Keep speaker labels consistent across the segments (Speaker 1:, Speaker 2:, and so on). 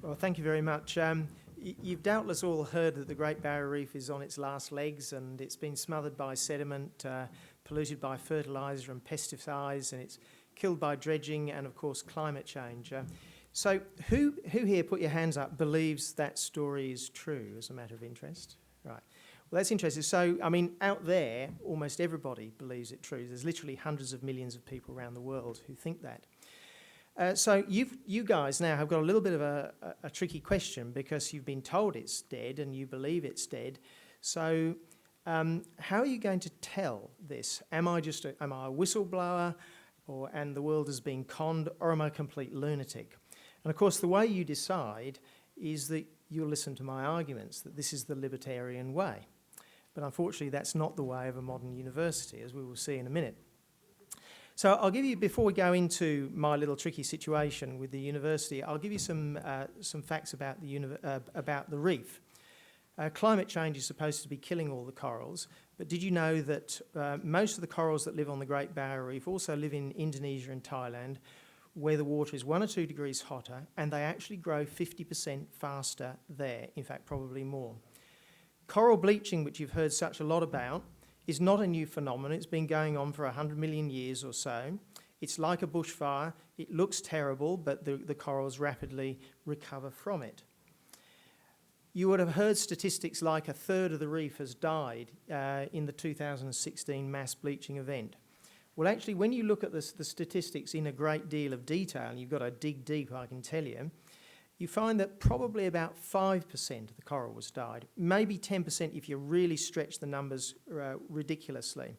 Speaker 1: Well, thank you very much. You've doubtless all heard that the Great Barrier Reef is on its last legs, and it's been smothered by sediment, polluted by fertiliser and pesticides, and it's killed by dredging and, of course, climate change. So who here, put your hands up, believes that story is true as a matter of interest? Right. Well, that's interesting. So, I mean, out there, almost everybody believes it true. There's literally hundreds of millions of people around the world who think that. So you guys now have got a little bit of a tricky question, because you've been told it's dead and you believe it's dead. So how are you going to tell this? Am I a whistleblower, and the world has been conned, or am I a complete lunatic? And of course, the way you decide is that you'll listen to my arguments, that this is the libertarian way. But unfortunately, that's not the way of a modern university, as we will see in a minute. So I'll give you, before we go into my little tricky situation with the university, I'll give you some facts about the reef. Climate change is supposed to be killing all the corals, but did you know that most of the corals that live on the Great Barrier Reef also live in Indonesia and Thailand, where the water is 1 or 2 degrees hotter, and they actually grow 50% faster there, in fact probably more. Coral bleaching, which you've heard such a lot about, is not a new phenomenon. It's been going on for 100 million years or so. It's like a bushfire. It looks terrible, but the corals rapidly recover from it. You would have heard statistics like 1/3 of the reef has died in the 2016 mass bleaching event. Well, actually, when you look at the statistics in a great deal of detail, and you've got to dig deep, I can tell you, you find that probably about 5% of the coral was died, maybe 10% if you really stretch the numbers ridiculously.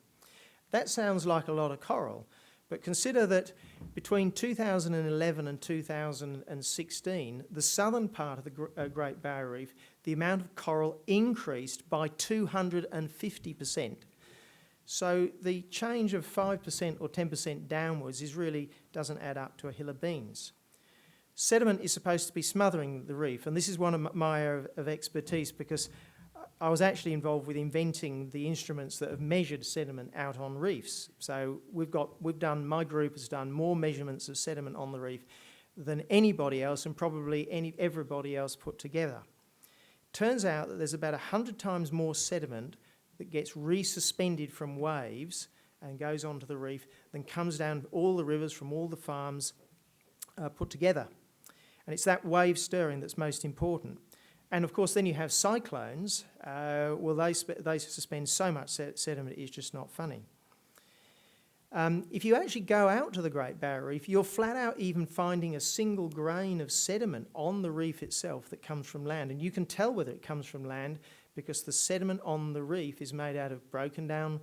Speaker 1: That sounds like a lot of coral, but consider that between 2011 and 2016, the southern part of the Great Barrier Reef, the amount of coral increased by 250%. So the change of 5% or 10% downwards doesn't add up to a hill of beans. Sediment is supposed to be smothering the reef, and this is one of my area of expertise, because I was actually involved with inventing the instruments that have measured sediment out on reefs. So my group has done more measurements of sediment on the reef than anybody else, and probably everybody else put together. Turns out that there's about 100 times more sediment that gets resuspended from waves and goes onto the reef than comes down all the rivers from all the farms put together. And it's that wave stirring that's most important. And of course, then you have cyclones. They suspend so much sediment, it's just not funny. If you actually go out to the Great Barrier Reef, you're flat out even finding a single grain of sediment on the reef itself that comes from land. And you can tell whether it comes from land because the sediment on the reef is made out of broken down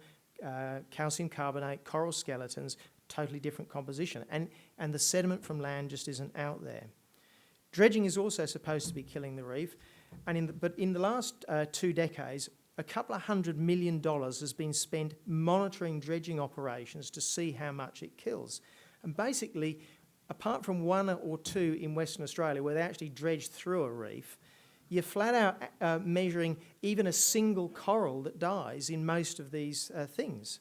Speaker 1: calcium carbonate, coral skeletons, totally different composition. And the sediment from land just isn't out there. Dredging is also supposed to be killing the reef, but in the last 2 decades, a couple of $100 million has been spent monitoring dredging operations to see how much it kills. And basically, apart from 1 or 2 in Western Australia where they actually dredge through a reef, you're flat out measuring even a single coral that dies in most of these things.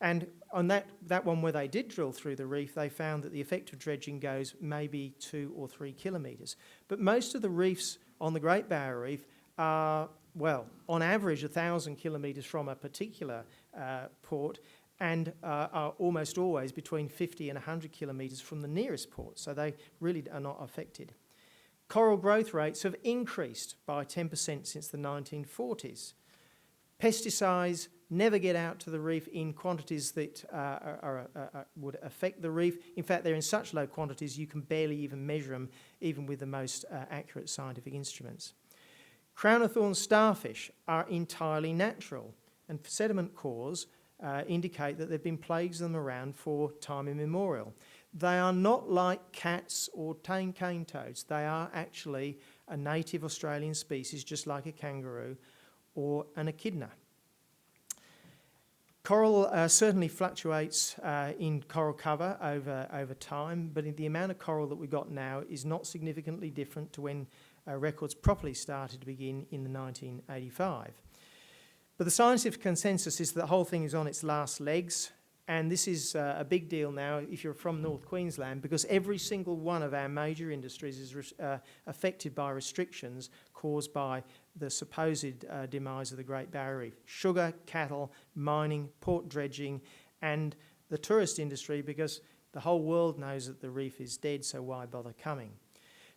Speaker 1: And on that one where they did drill through the reef, they found that the effect of dredging goes maybe 2 or 3 kilometres. But most of the reefs on the Great Barrier Reef are, well, on average 1,000 kilometres from a particular port, and are almost always between 50 and 100 kilometres from the nearest port, so they really are not affected. Coral growth rates have increased by 10% since the 1940s. Pesticides never get out to the reef in quantities that would affect the reef. In fact, they're in such low quantities you can barely even measure them, even with the most accurate scientific instruments. Crown-of-Thorns starfish are entirely natural, and sediment cores indicate that there have been plagues of them around for time immemorial. They are not like cats or tame cane toads. They are actually a native Australian species, just like a kangaroo or an echidna. Coral certainly fluctuates in coral cover over time, but the amount of coral that we've got now is not significantly different to when records properly started to begin in the 1985. But the scientific consensus is that the whole thing is on its last legs. And this is a big deal now if you're from North Queensland, because every single one of our major industries is affected by restrictions caused by the supposed demise of the Great Barrier Reef. Sugar, cattle, mining, port dredging, and the tourist industry, because the whole world knows that the reef is dead, so why bother coming?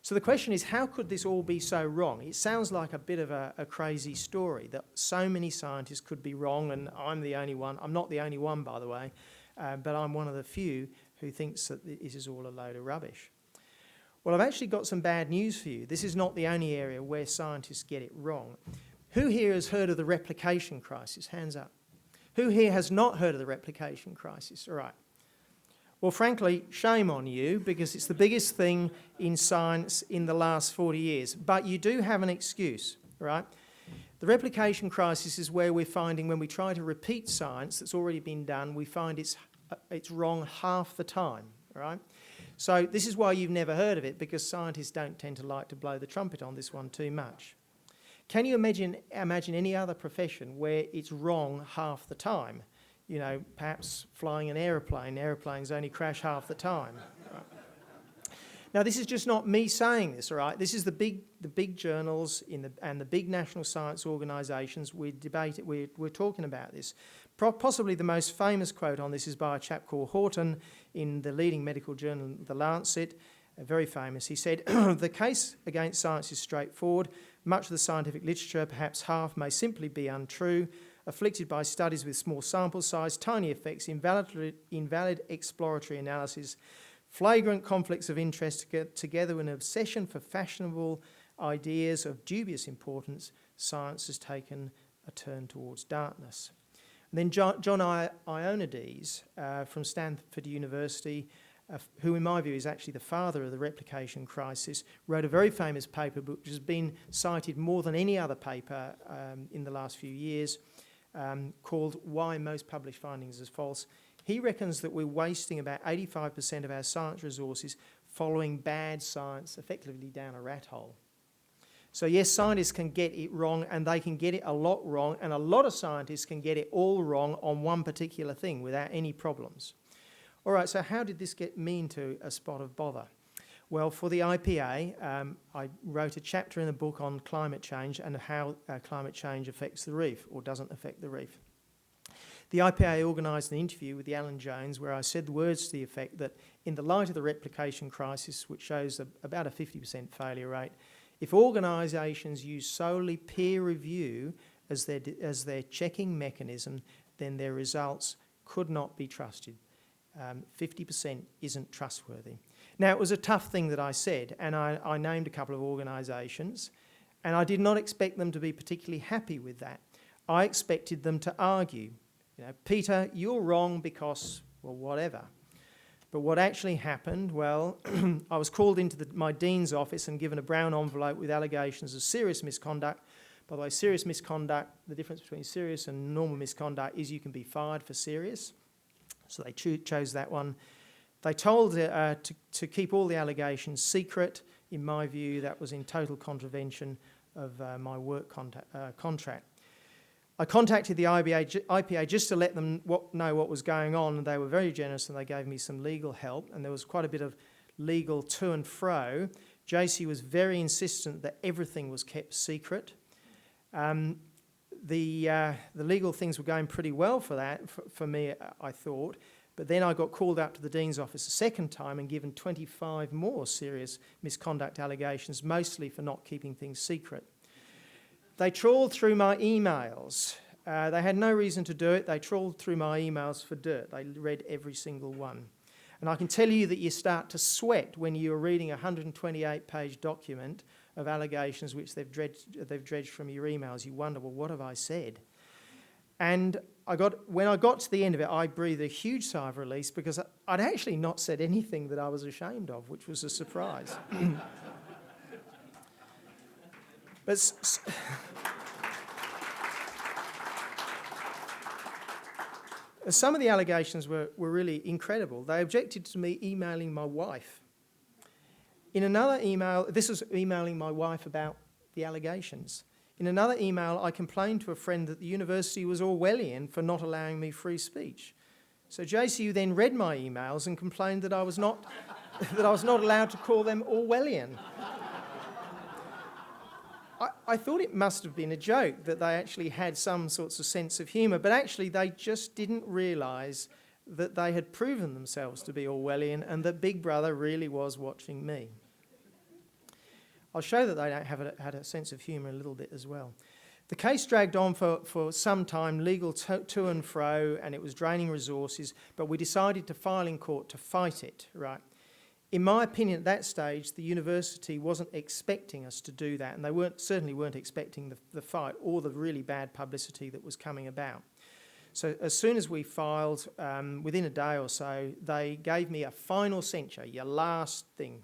Speaker 1: So the question is, how could this all be so wrong? It sounds like a bit of a crazy story, that so many scientists could be wrong, and I'm the only one. I'm not the only one, by the way, but I'm one of the few who thinks that this is all a load of rubbish. Well, I've actually got some bad news for you. This is not the only area where scientists get it wrong. Who here has heard of the replication crisis? Hands up. Who here has not heard of the replication crisis? All right. Well, frankly, shame on you, because it's the biggest thing in science in the last 40 years. But you do have an excuse, right? The replication crisis is where we're finding, when we try to repeat science that's already been done, we find it's wrong half the time, right? So this is why you've never heard of it, because scientists don't tend to like to blow the trumpet on this one too much. Can you imagine any other profession where it's wrong half the time? You know, perhaps flying an aeroplane. Aeroplanes only crash half the time. Right? Now, this is just not me saying this, all right? This is the big journals and the big national science organisations. We're talking about this. Possibly the most famous quote on this is by a chap called Horton in the leading medical journal, The Lancet. Very famous. He said, "The case against science is straightforward. Much of the scientific literature, perhaps half, may simply be untrue, afflicted by studies with small sample size, tiny effects, invalid exploratory analysis, flagrant conflicts of interest together with an obsession for fashionable ideas of dubious importance. Science has taken a turn towards darkness." And then John Ioannidis from Stanford University, who in my view is actually the father of the replication crisis, wrote a very famous paper which has been cited more than any other paper in the last few years, called "Why Most Published Findings Are False." He reckons that we're wasting about 85% of our science resources following bad science effectively down a rat hole. So yes, scientists can get it wrong, and they can get it a lot wrong, and a lot of scientists can get it all wrong on one particular thing without any problems. All right, so how did this get me into a spot of bother? Well, for the IPA, I wrote a chapter in the book on climate change and how climate change affects the reef, or doesn't affect the reef. The IPA organised an interview with the Alan Jones where I said the words to the effect that in the light of the replication crisis, which shows about a 50% failure rate, if organisations use solely peer review as their checking mechanism, then their results could not be trusted. 50% isn't trustworthy. Now, it was a tough thing that I said, and I named a couple of organisations, and I did not expect them to be particularly happy with that. I expected them to argue. You know, "Peter, you're wrong because," well, whatever. But what actually happened, well, I was called into my dean's office and given a brown envelope with allegations of serious misconduct. By the way, serious misconduct, the difference between serious and normal misconduct is you can be fired for serious. So they chose that one. They told to keep all the allegations secret. In my view, that was in total contravention of my work contract. I contacted the IPA just to let them know what was going on, and they were very generous and they gave me some legal help, and there was quite a bit of legal to and fro. JC was very insistent that everything was kept secret. The legal things were going pretty well for me, I thought, but then I got called up to the Dean's office a second time and given 25 more serious misconduct allegations, mostly for not keeping things secret. They trawled through my emails. They had no reason to do it. They trawled through my emails for dirt. They read every single one. And I can tell you that you start to sweat when you're reading a 128-page document of allegations which they've dredged from your emails. You wonder, well, what have I said? And when I got to the end of it, I breathed a huge sigh of release because I'd actually not said anything that I was ashamed of, which was a surprise. But some of the allegations were really incredible. They objected to me emailing my wife. In another email, this was emailing my wife about the allegations. In another email, I complained to a friend that the university was Orwellian for not allowing me free speech. So JCU then read my emails and complained that I was not that I was not allowed to call them Orwellian. I thought it must have been a joke, that they actually had some sorts of sense of humour, but actually they just didn't realise that they had proven themselves to be Orwellian and that Big Brother really was watching me. I'll show that they had a sense of humour a little bit as well. The case dragged on for some time, legal to and fro, and it was draining resources, but we decided to file in court to fight it, right? In my opinion, at that stage, the university wasn't expecting us to do that, and they certainly weren't expecting the fight or the really bad publicity that was coming about. So as soon as we filed, within a day or so, they gave me a final censure, your last thing,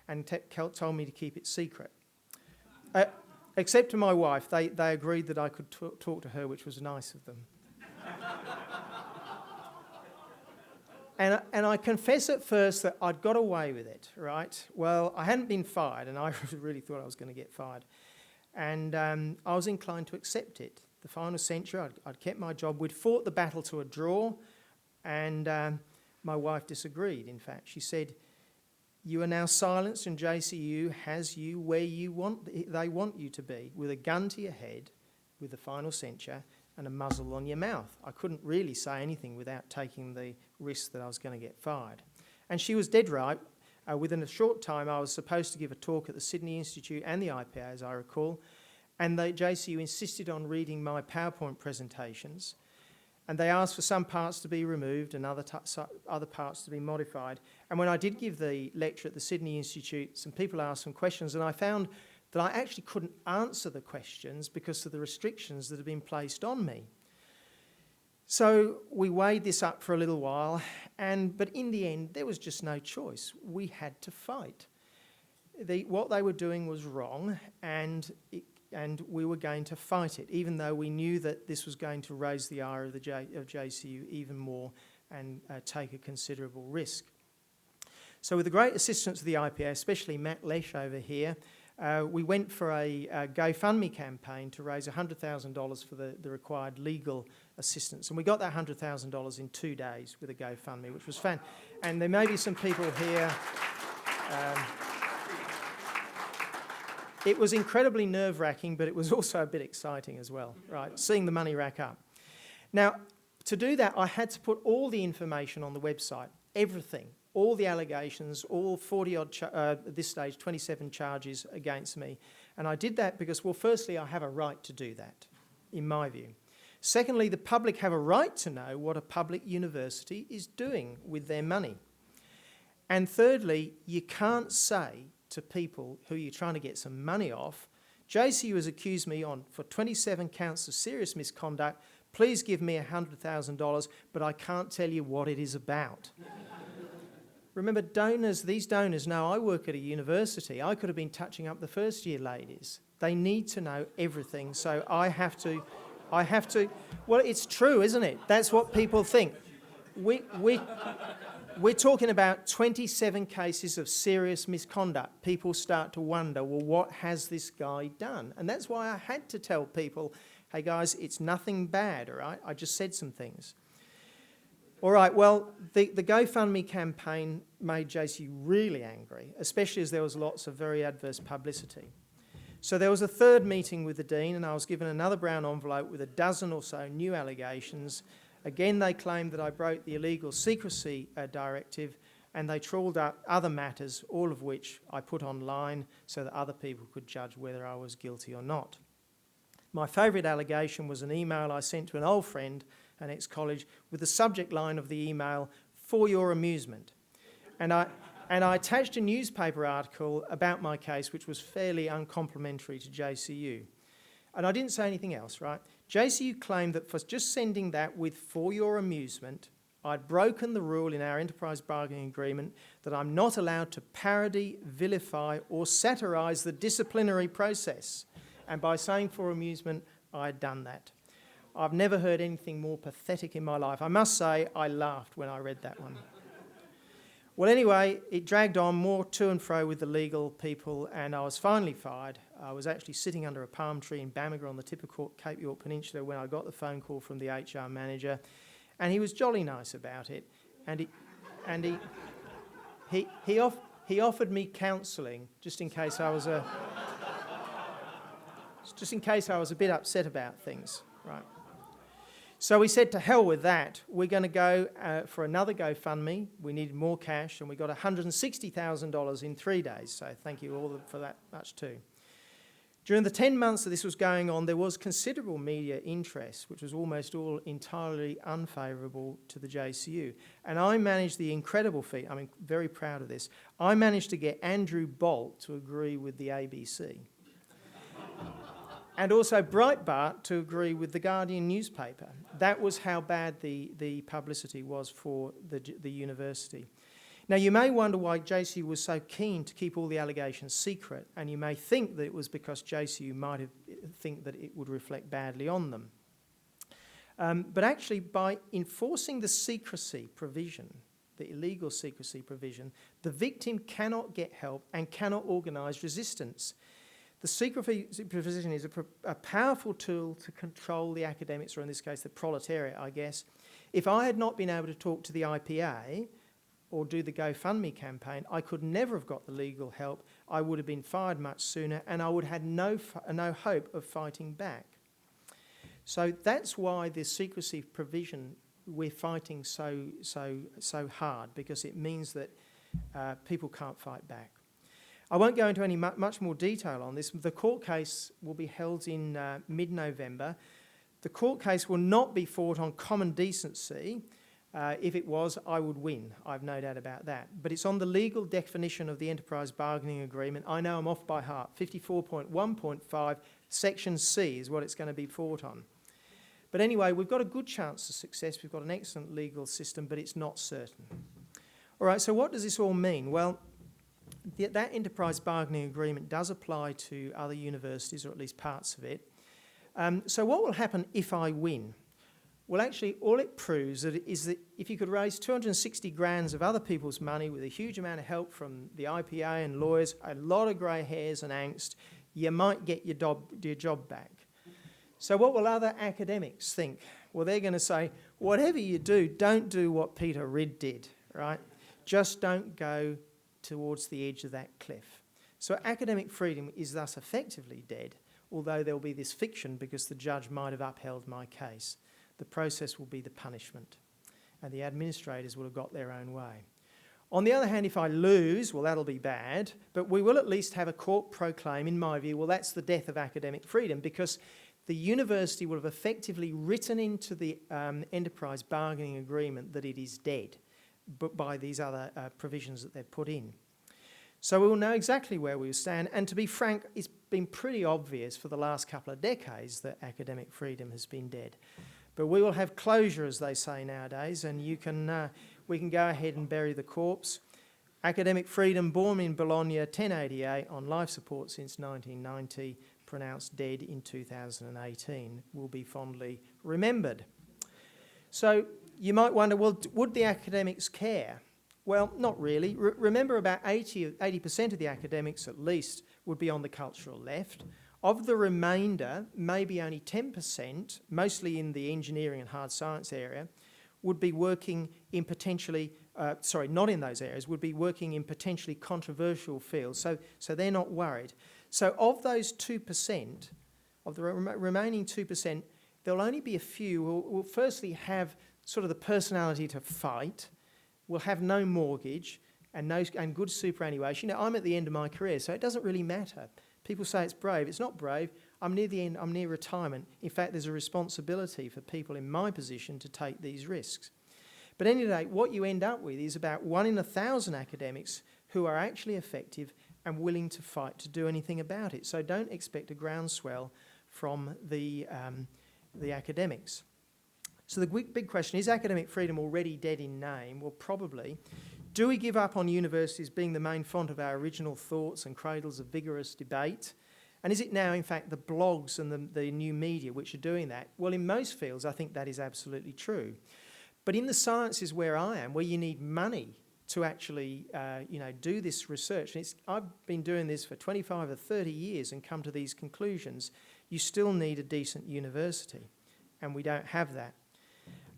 Speaker 1: and told me to keep it secret. Except to my wife, they agreed that I could talk to her, which was nice of them. And I confess at first that I'd got away with it, right? Well, I hadn't been fired, and I really thought I was going to get fired. And I was inclined to accept it. The final censure, I'd kept my job. We'd fought the battle to a draw, and my wife disagreed, in fact. She said, "You are now silenced, and JCU has you where they want you to be, with a gun to your head, with the final censure, and a muzzle on your mouth." I couldn't really say anything without taking the risk that I was going to get fired. And she was dead right. Within a short time, I was supposed to give a talk at the Sydney Institute and the IPA, as I recall, and the JCU insisted on reading my PowerPoint presentations, and they asked for some parts to be removed and other parts to be modified. And when I did give the lecture at the Sydney Institute, some people asked some questions, and I found that I actually couldn't answer the questions because of the restrictions that had been placed on me. So we weighed this up for a little while, but in the end, there was just no choice. We had to fight. What they were doing was wrong, and we were going to fight it, even though we knew that this was going to raise the ire of JCU even more and take a considerable risk. So with the great assistance of the IPA, especially Matt Lesh over here, we went for a GoFundMe campaign to raise $100,000 for the required legal assistance. And we got that $100,000 in 2 days with a GoFundMe, which was fun. And there may be some people here. It was incredibly nerve-wracking, but it was also a bit exciting as well, right? Seeing the money rack up. Now, to do that, I had to put all the information on the website, everything. All the allegations, all 40-odd, at this stage, 27 charges against me. And I did that because, well, firstly, I have a right to do that, in my view. Secondly, the public have a right to know what a public university is doing with their money. And thirdly, you can't say to people who you're trying to get some money off, JCU has accused me for 27 counts of serious misconduct, please give me $100,000, but I can't tell you what it is about. Remember, these donors know I work at a university. I could have been touching up the first-year ladies. They need to know everything, so I have to, well, it's true, isn't it? That's what people think. We're talking about 27 cases of serious misconduct. People start to wonder, well, what has this guy done? And that's why I had to tell people, hey, guys, it's nothing bad, all right? I just said some things. All right, well, the GoFundMe campaign made JCU really angry, especially as there was lots of very adverse publicity. So there was a third meeting with the Dean, and I was given another brown envelope with a dozen or so new allegations. Again, they claimed that I broke the illegal secrecy directive, and they trawled up other matters, all of which I put online so that other people could judge whether I was guilty or not. My favourite allegation was an email I sent to an old friend, an ex-college, with the subject line of the email, "For your amusement." And I attached a newspaper article about my case, which was fairly uncomplimentary to JCU. And I didn't say anything else, right? JCU claimed that for just sending that with "for your amusement," I'd broken the rule in our enterprise bargaining agreement that I'm not allowed to parody, vilify, or satirise the disciplinary process. And by saying "for amusement," I had done that. I've never heard anything more pathetic in my life. I must say, I laughed when I read that one. Well, anyway, it dragged on more to and fro with the legal people, and I was finally fired. I was actually sitting under a palm tree in Bamaga on the tip of Cape York Peninsula when I got the phone call from the HR manager, And he was jolly nice about it. And he offered me counselling just in case I was a bit upset about things, right? So we said, to hell with that. We're going to go for another GoFundMe. We needed more cash, and we got $160,000 in 3 days. So thank you all for that much too. During the 10 months that this was going on, there was considerable media interest, which was almost all entirely unfavourable to the JCU. And I managed the incredible feat, I'm very proud of this, I managed to get Andrew Bolt to agree with the ABC. And also Breitbart to agree with the Guardian newspaper. That was how bad the publicity was for the university. Now, you may wonder why JCU was so keen to keep all the allegations secret, and you may think that it was because JCU might have think that it would reflect badly on them. But actually, by enforcing the secrecy provision, the illegal secrecy provision, the victim cannot get help and cannot organise resistance. The secrecy provision is a powerful tool to control the academics, or in this case, the proletariat, I guess. If I had not been able to talk to the IPA or do the GoFundMe campaign, I could never have got the legal help. I would have been fired much sooner, and I would have had no hope of fighting back. So that's why this secrecy provision we're fighting so hard, because it means that people can't fight back. I won't go into any much more detail on this. The court case will be held in mid-November. The court case will not be fought on common decency. If it was, I would win. I've no doubt about that. But it's on the legal definition of the enterprise bargaining agreement. I know I'm off by heart. 54.1.5, Section C is what it's going to be fought on. But anyway, we've got a good chance of success. We've got an excellent legal system, but it's not certain. All right, so what does this all mean? Well, that enterprise bargaining agreement does apply to other universities, or at least parts of it. So what will happen if I win? Well, actually, all it proves is that if you could raise 260 grand of other people's money with a huge amount of help from the IPA and lawyers, a lot of grey hairs and angst, you might get your job back. So what will other academics think? Well, they're going to say, whatever you do, don't do what Peter Ridd did, right? Just don't go towards the edge of that cliff. So academic freedom is thus effectively dead, although there'll be this fiction because the judge might have upheld my case. The process will be the punishment, and the administrators will have got their own way. On the other hand, if I lose, well, that'll be bad, but we will at least have a court proclaim, in my view, well, that's the death of academic freedom, because the university will have effectively written into the enterprise bargaining agreement that it is dead, but by these other provisions that they've put in. So we will know exactly where we stand, and to be frank, it's been pretty obvious for the last couple of decades that academic freedom has been dead. But we will have closure, as they say nowadays, and we can go ahead and bury the corpse. Academic freedom, born in Bologna 1088, on life support since 1990, pronounced dead in 2018, will be fondly remembered. So you might wonder, well, would the academics care? Well, not really. Remember, about 80% of the academics, at least, would be on the cultural left. Of the remainder, maybe only 10%, mostly in the engineering and hard science area, would be working in potentially, not in those areas, would be working in potentially controversial fields. So they're not worried. So of those 2%, of the remaining 2%, there'll only be a few who will firstly have sort of the personality to fight, will have no mortgage and good superannuation. I'm at the end of my career, so it doesn't really matter. People say it's brave. It's not brave. I'm near the end. I'm near retirement. In fact, there's a responsibility for people in my position to take these risks. But anyway, what you end up with is about 1 in 1,000 academics who are actually effective and willing to fight to do anything about it. So don't expect a groundswell from the academics. So the big question, is academic freedom already dead in name? Well, probably. Do we give up on universities being the main font of our original thoughts and cradles of vigorous debate? And is it now, in fact, the blogs and the new media which are doing that? Well, in most fields, I think that is absolutely true. But in the sciences where I am, where you need money to actually do this research, and I've been doing this for 25 or 30 years and come to these conclusions, you still need a decent university, and we don't have that.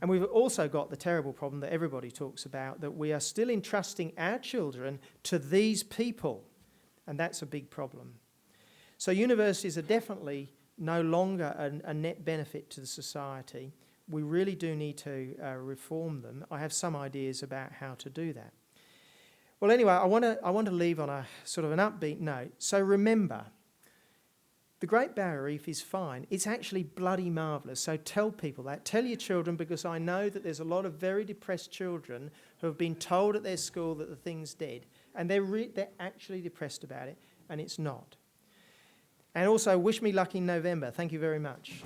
Speaker 1: And we've also got the terrible problem that everybody talks about, that we are still entrusting our children to these people, and that's a big problem. So universities are definitely no longer a net benefit to the society. We really do need to reform them. I have some ideas about how to do that. Well, anyway, I want to leave on a sort of an upbeat note. So remember, the Great Barrier Reef is fine. It's actually bloody marvellous. So tell people that. Tell your children, because I know that there's a lot of very depressed children who have been told at their school that the thing's dead, and they're actually depressed about it, and it's not. And also, wish me luck in November. Thank you very much.